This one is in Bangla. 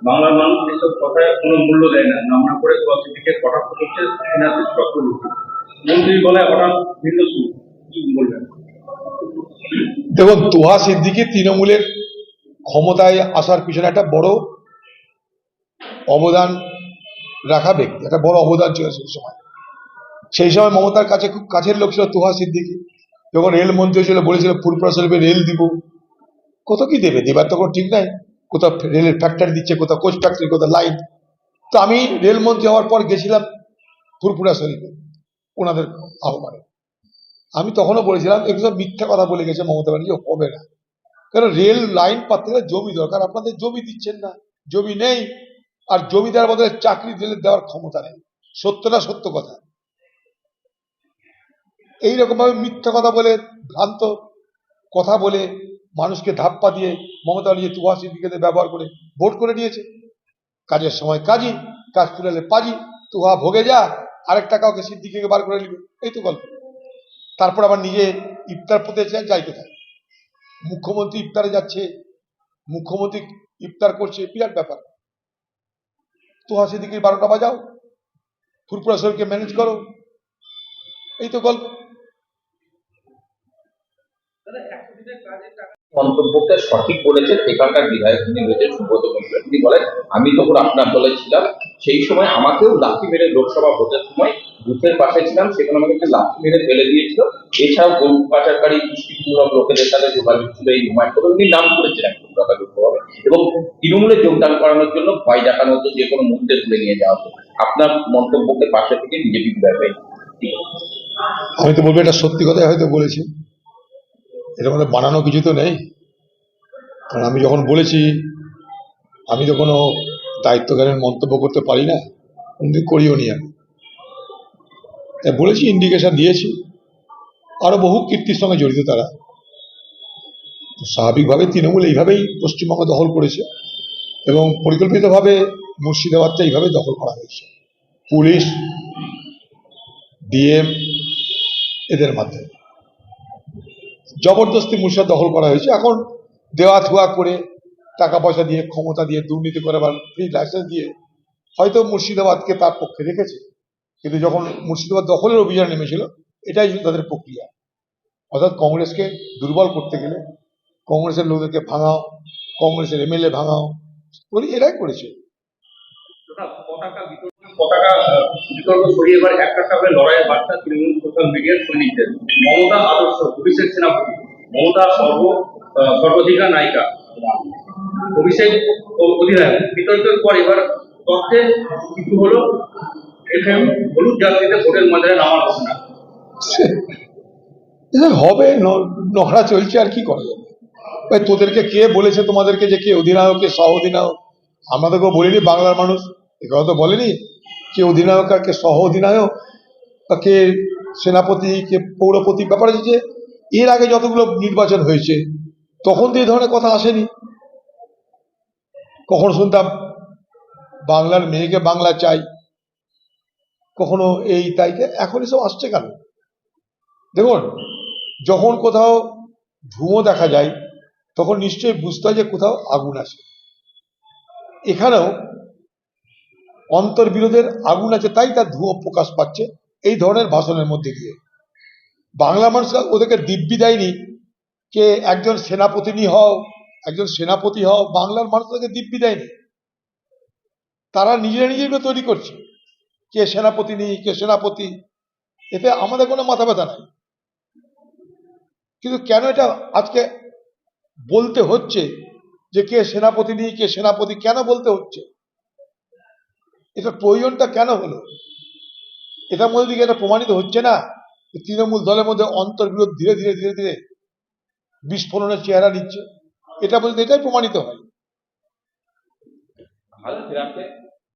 বাংলার মানুষ এসব কথায় কোনো মূল্য দেয় না, নামনা করে দিকে কটাক্ষ করছে সেনাপতি চক্রবর্তী। মন্ত্রী বলে হঠাৎ ভিন্ন সুর, কি বলবেন? দেখুন, তোহা সিদ্দিকী তৃণমূলের ক্ষমতায় আসার পিছনে একটা বড় অবদান রাখা ব্যক্তি, একটা বড় অবদান ছিল সেই সময় মমতার কাছে খুব কাছের লোক ছিল তোহা সিদ্দিকী। যখন রেলমন্ত্রী ছিল বলেছিল ফুরপুরা শরীফে রেল দিব, কত কি দেবে, দেবার তো কোনো ঠিক নাই। কোথাও রেলের ফ্যাক্টরি দিচ্ছে, কোথাও কোচ ফ্যাক্টরি, কোথাও লাইন। তো আমি রেলমন্ত্রী হওয়ার পর গেছিলাম ফুরপুরা শরীফে ওনাদের আহ্বানে। আমি তখনও বলেছিলাম এগুলো মিথ্যা কথা বলে গেছে মমতা ব্যানার্জি, হবে না। কারণ রেল লাইন পাততে গেলে জমি দরকার, আপনাদের জমি দিচ্ছেন না, জমি নেই। আর জমি দেওয়ার বদলে চাকরি দেওয়ার ক্ষমতা নেই। সত্য না সত্য কথা? এইরকম ভাবে মিথ্যা কথা বলে, ভ্রান্ত কথা বলে, মানুষকে ধাপ্পা দিয়ে মমতা ব্যানার্জি তোহা সিদ্দিকীকে ব্যবহার করে ভোট করে নিয়েছে। কাজের সময় কাজী, কাজ ফুরালে পাজি, তোহা ভোগে যা, আরেকটা কাউকে সিদ্দিকীকে বার করে নিবে, এই তো গল্প। তারপর আবার নিজে ইফতার পড়তে যাই কোথায়, মুখ্যমন্ত্রী ইফতারে যাচ্ছে, মুখ্যমন্ত্রী ইফতার করছে, বিরাট ব্যাপার। তোহা সিদ্দিকীর 12টা বাজাও, ফুরপুরা শরীফকে ম্যানেজ করো, এই তো গল্প। মন্তব্যকে সঠিক বলেছেন এখানকার বিধায়ক যিনি রয়েছেন সুব্রত মজুমদার। তিনি বলেন, আমি তখন আপনার দলে ছিলাম, সেই সময় আমাকেও লাঠি মেরে লোকসভা ভোটের সময় বুথের পাশে ছিলাম, সেখানে আমাকে একটা লাঠি মেরে ফেলে দিয়েছিল। এছাড়াও গরু পাচারকারী দুষ্কৃতিমূলক লোকেদের সাথে যোগাযোগ ছিল এই হুমায়ুন কবির। উনি নাম করেছিলেন কলকাতায়, এবং তৃণমূলে যোগদান করানোর জন্য ভয় দেখানো হতো, যে কোনো মুহূর্তে তুলে নিয়ে যাওয়া হতো। আপনার মন্তব্যকে পাশে থেকে বিজেপি বিধায়ক, আমি তো বলবো এটা সত্যি কথাই হয়তো বলেছি, এর মধ্যে বানানো কিছু তো নেই। কারণ আমি যখন বলেছি, আমি তো কোনো দায়িত্বজ্ঞানের মন্তব্য করতে পারি না, কোনদিন করিও নি। আমি বলেছি, ইন্ডিকেশন দিয়েছি, আরো বহু কীর্তির সঙ্গে জড়িত তারা। স্বাভাবিকভাবে তৃণমূল এইভাবেই পশ্চিমবঙ্গ দখল করেছে, এবং পরিকল্পিতভাবে মুর্শিদাবাদটা এইভাবে দখল করা হয়েছে, পুলিশ, ডিএম এদের মাধ্যমে জবরদস্তি মুর্শিদাবাদ দখল করা হয়েছে। এখন দেওয়া থুয়া করে, টাকা পয়সা দিয়ে, ক্ষমতা দিয়ে, দুর্নীতি করে, বা ফ্রি লাইসেন্স দিয়ে হয়তো মুর্শিদাবাদকে তার পক্ষে রেখেছে। কিন্তু যখন মুর্শিদাবাদ দখলের অভিযান নেমেছিল, এটাই ছিল তাদের প্রক্রিয়া। অর্থাৎ কংগ্রেসকে দুর্বল করতে গেলে কংগ্রেসের লোকদেরকে ভাঙাও, কংগ্রেসের এমএলএ ভাঙাও, এরাই করেছে। পতাকা বিতর্ক ছড়িয়ে এবার একটা লড়াইয়ের বার্তা তৃণমূল সোশ্যাল মিডিয়ার সৈনিকদের। মমতা আদর্শ, অভিষেক সেনাপতি। মমতা সর্বাধিকার নায়িকা, অভিষেক অধিনায়ক। বিতর্কের পর এবার তথ্যে কিছু হলো, এফএম হলুদ যাত্রীতে ভোটের ময়দানে নামার ঘোষণা হবে, নহড়া চলছে, আর কি করা যাবে। ভাই, তোদেরকে কে বলেছে তোমাদেরকে যে কে অধিনায়ক, কে সহ অধিনায়ক? আমরা তো কেউ বলিনি, বাংলার মানুষ এগুলো তো বলেনি কে অধিনায়ক আর কে সহ অধিনায়ক, বা কে সেনাপতি, কে পৌরপতি। ব্যাপার হচ্ছে যে এর আগে যতগুলো নির্বাচন হয়েছে তখন তো এই ধরনের কথা আসেনি। কখনো শুনতাম বাংলার মেয়েকে বাংলা চাই, কখনো এই তাই, এখন এসব আসছে কেন? দেখুন, যখন কোথাও ধুঁয়ো দেখা যায় তখন নিশ্চয়ই বুঝতে হয় যে কোথাও আগুন আছে। এখানেও অন্তর্বিরোধের আগুন আছে, তাই তার ধুঁয়ো প্রকাশ পাচ্ছে এই ধরনের ভাষণের মধ্যে দিয়ে। বাংলা মানুষ ওদেরকে দিব্যি দেয়নি কে একজন সেনাপতিনী হও, একজন সেনাপতি হও। বাংলার মানুষ ওদেরকে দিব্যি দেয়নি, তারা নিজেরা নিজেকে তৈরি করছে কে সেনাপতিনী, কে সেনাপতি। এতে আমাদের কোনো মাথা ব্যথা নাই। কিন্তু কেন এটা আজকে বলতে হচ্ছে যে কে সেনাপতিনী, কে সেনাপতি, কেন বলতে হচ্ছে? এটা প্রয়োজনটা কেন হলো? এটার মধ্যে দিকে এটা প্রমাণিত হচ্ছে না তৃণমূল দলের মধ্যে অন্তর্বিরোধ ধীরে ধীরে ধীরে ধীরে বিস্ফোরণের চেহারা নিচ্ছে। এটা বলতে এটাই প্রমাণিত হয়।